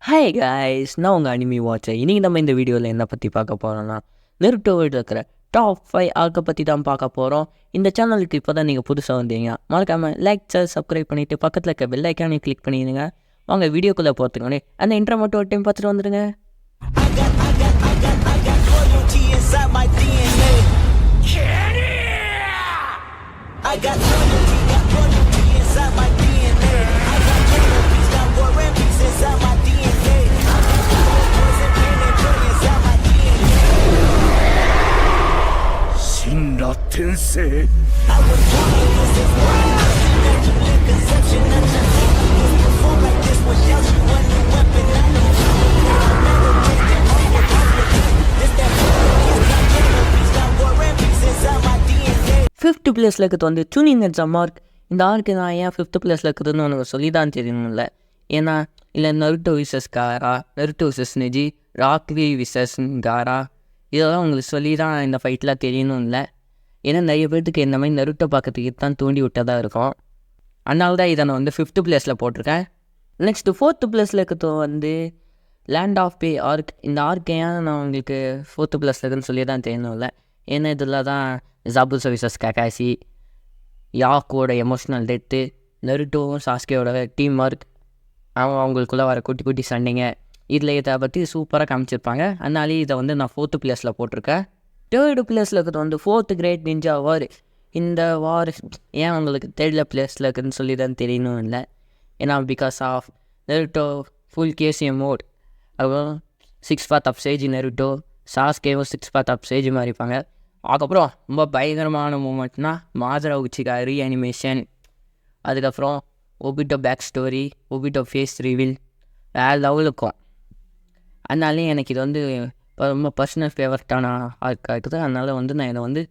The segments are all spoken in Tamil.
ஹாய் காய்ஸ், நான் உங்கள் அனிமி வாட்சர். இன்றைக்கி நம்ம இந்த வீடியோவில் என்ன பற்றி பார்க்க போகிறோம்னா, நருட்டோவில் இருக்கிற டாப் 5 ஆர்க்கை பற்றி தான் பார்க்க போகிறோம். இந்த சேனலுக்கு இப்போ தான் நீங்கள் புதுசாக வந்தீங்க, மறக்காமல் லைக் சப்ஸ்கிரைப் பண்ணிவிட்டு பக்கத்தில் இருக்க பெல் ஐக்கானே கிளிக் பண்ணிடுங்க. வாங்க வீடியோக்குள்ளே போகிறதுக்கு அந்த இன்ட்ரோ மட்டும் ஒரு டைம் பார்த்துட்டு வந்துடுங்க. ஃபிஃப்த் பிளேஸில் இருக்கிறது வந்து சூனிங் அட் மார்க். இந்த ஆர்க்கு நான் ஏன் ஃபிஃப்த் பிளேஸில் இருக்குதுன்னு உனக்கு சொல்லி தான் தெரியணும்ல. ஏன்னா இல்லை நருட்டோ விசஸ் காரா, நருட்டோ விசஸ் நெஜி, ராக்லி விசஸ் காரா, இதெல்லாம் உங்களுக்கு சொல்லி தான் இந்த ஃபைட்லாம் தெரியணும் இல்லை. ஏன்னா நிறைய பேர்த்துக்கு இந்த மாதிரி நருட்டோ பார்க்கறதுக்கு தான் தூண்டி விட்டதாக இருக்கும். அதனால தான் இதை நான் வந்து ஃபிஃப்த் பிளேஸில் போட்டிருக்கேன். நெக்ஸ்ட்டு ஃபோர்த்து பிளேஸில் இருக்கிறது வந்து லேண்ட் ஆஃப் பே ஆர்க். இந்த ஆர்க் ஏன் நான் உங்களுக்கு ஃபோர்த்து பிளேஸில் இருக்குதுன்னு சொல்லி தான் தெரியணும்ல. ஏன்னா இதில் தான் ஜாபுசோ விசஸ் ககாஷி, யாக்கோட எமோஷ்னல் டெத்து, நருட்டோவும் சாஸ்கேயோட டீம் ஒர்க், அவங்களுக்குள்ளே வர குட்டி குட்டி சண்டைங்க, இதில் இதை பற்றி சூப்பராக காமிச்சிருப்பாங்க. அதனாலே இதை வந்து நான் ஃபோர்த்து பிளேஸில் போட்டிருக்கேன். தேர்டு பிளேஸில் இருக்கிறது வந்து ஃபோர்த்து கிரேட் நிஞ்சா வார். இந்த வார் ஏன் உங்களுக்கு தேர்டில் பிளேஸில் இருக்குதுன்னு சொல்லி தான் தெரியணும் இல்லை. ஏன்னா because of Naruto full KCM mode, அப்புறம் 6 பாத் ஆஃப் சேஜ் நருட்டோ, சாஸ்கேவும் 6 பாத் ஆஃப் சேஜ் மாதிரி இருப்பாங்க. அதுக்கப்புறம் ரொம்ப பயங்கரமான மூமெண்ட்னா மாதரா உச்சிகா ரீஅனிமேஷன், அதுக்கப்புறம் Obito back story, Obito face reveal வேறு லெவல் இருக்கும். அதனாலே எனக்கு இது வந்து ரொம்ப பர்சனல் ஃபேவரட்டான ஆர்க்காக இருக்குது. அதனால் வந்து நான் இதை வந்து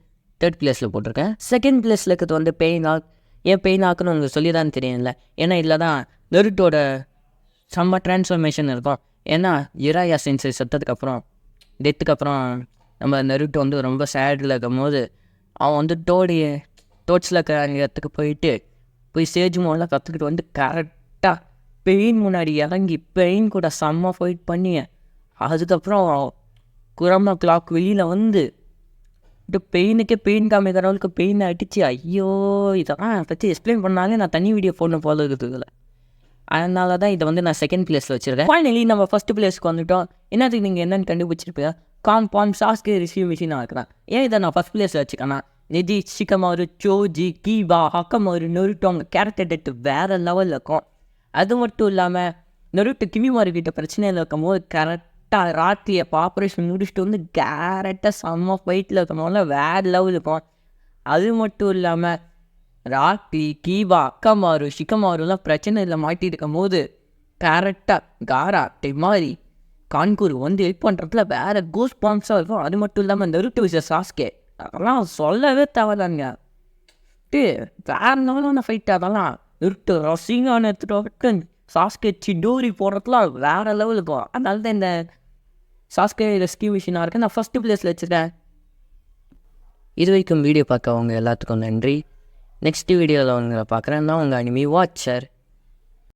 தேர்ட் பிளேஸில் போட்டிருக்கேன். செகண்ட் பிளேஸில் இருக்கிறது வந்து பெயின் ஆர்க். ஏன் பெயின் ஆர்க்குன்னு உங்களுக்கு சொல்லி தான் தெரியல. ஏன்னா இதில் தான் நருட்டோட செம்ம ட்ரான்ஸ்ஃபர்மேஷன் இருக்கும். ஏன்னா இராயா சென்சை செத்ததுக்கப்புறம் டெத்துக்கப்புறம் நம்ம நருட்டோ வந்து ரொம்ப சேடில் இருக்கும் போது அவன் வந்து டோட்ஸில் இருக்கிற இடத்துக்கு போய் ஸ்டேஜ் மோடெலாம் கற்றுக்கிட்டு வந்து கரெக்டாக பெயின் முன்னாடி இறங்கி பெயின் கூட செம்ம ஃபைட் பண்ணி அதுக்கப்புறம் குரமா கிளாக் வெளியில் வந்து பெயினுக்கே பெயின் காமிக்கிறவளுக்கு பெயினை அடித்து ஐயோ இதெல்லாம் பற்றி எக்ஸ்பிளைன் பண்ணாலே நான் தனி வீடியோ போடணும் போல இருக்குதுல. அதனால தான் இதை வந்து நான் செகண்ட் பிளேஸில் வச்சுருக்கேன். ஃபைனலி நம்ம ஃபஸ்ட்டு பிளேஸ்க்கு வந்துவிட்டோம். என்னதுக்கு நீங்கள் என்னென்னு கண்டுபிடிச்சிருப்பீங்க. காம்பான் சாஸ்கே ரிசீவ் மிஷினாக இருக்கிறேன். ஏன் இதை நான் ஃபஸ்ட் பிளேஸில் வச்சுக்கேன்னா நெஜி, ஷிகமாரு, சோஜி, கீபா, ஹக்கமாரு, நருட்டோ அவங்க கேரக்டர் டெட்டு வேறு லெவலில் இருக்கும். அது மட்டும் இல்லாமல் நருட்டோ கிமிமாரு கிட்ட பிரச்சனையில் இருக்கும் போது கரெக்டாக ராத்திரியை ஆப்ரேஷன் முடிச்சுட்டு வந்து கேரக்டாக செம்ம ஃபைட்டில் இருக்கணும்ல வேறு லெவல் இருக்கும். அது மட்டும் இல்லாமல் ராக்கி, கீபா, அக்கமாரு, ஷிகமாருலாம் பிரச்சனையில் மாட்டிட்டு இருக்கும் போது கரெக்டாக காரா டெமாரி கான்கூர் வந்து ஹெல்ப் பண்ணுறதுல வேறு கூஸ் பாம்ஸாக இருக்கும். அது மட்டும் இல்லாமல் நருட்டோ விசஸ் சாஸ்கே அதெல்லாம் சொல்லவே தேவைதாங்க. வேறு லெவலான ஃபைட். அதெல்லாம் நருட்டோ ரசிங்கான எடுத்துகிட்டு சாஸ்கே சிடோரி போடுறதுலாம் வேறு லெவல் இருக்கும். அதனால தான் இந்த சாஸ்கே ரெஸ்கியூ மிஷினாக இருக்குது நான் ஃபஸ்ட்டு பிளேஸில் வச்சுருக்கேன். இது வரைக்கும் வீடியோ பார்க்க அவங்க எல்லாத்துக்கும் நன்றி. நெக்ஸ்ட் வீடியோவில் அவங்களை பார்க்குறேன். நான் உங்கள் அனிமி வாட்சர்.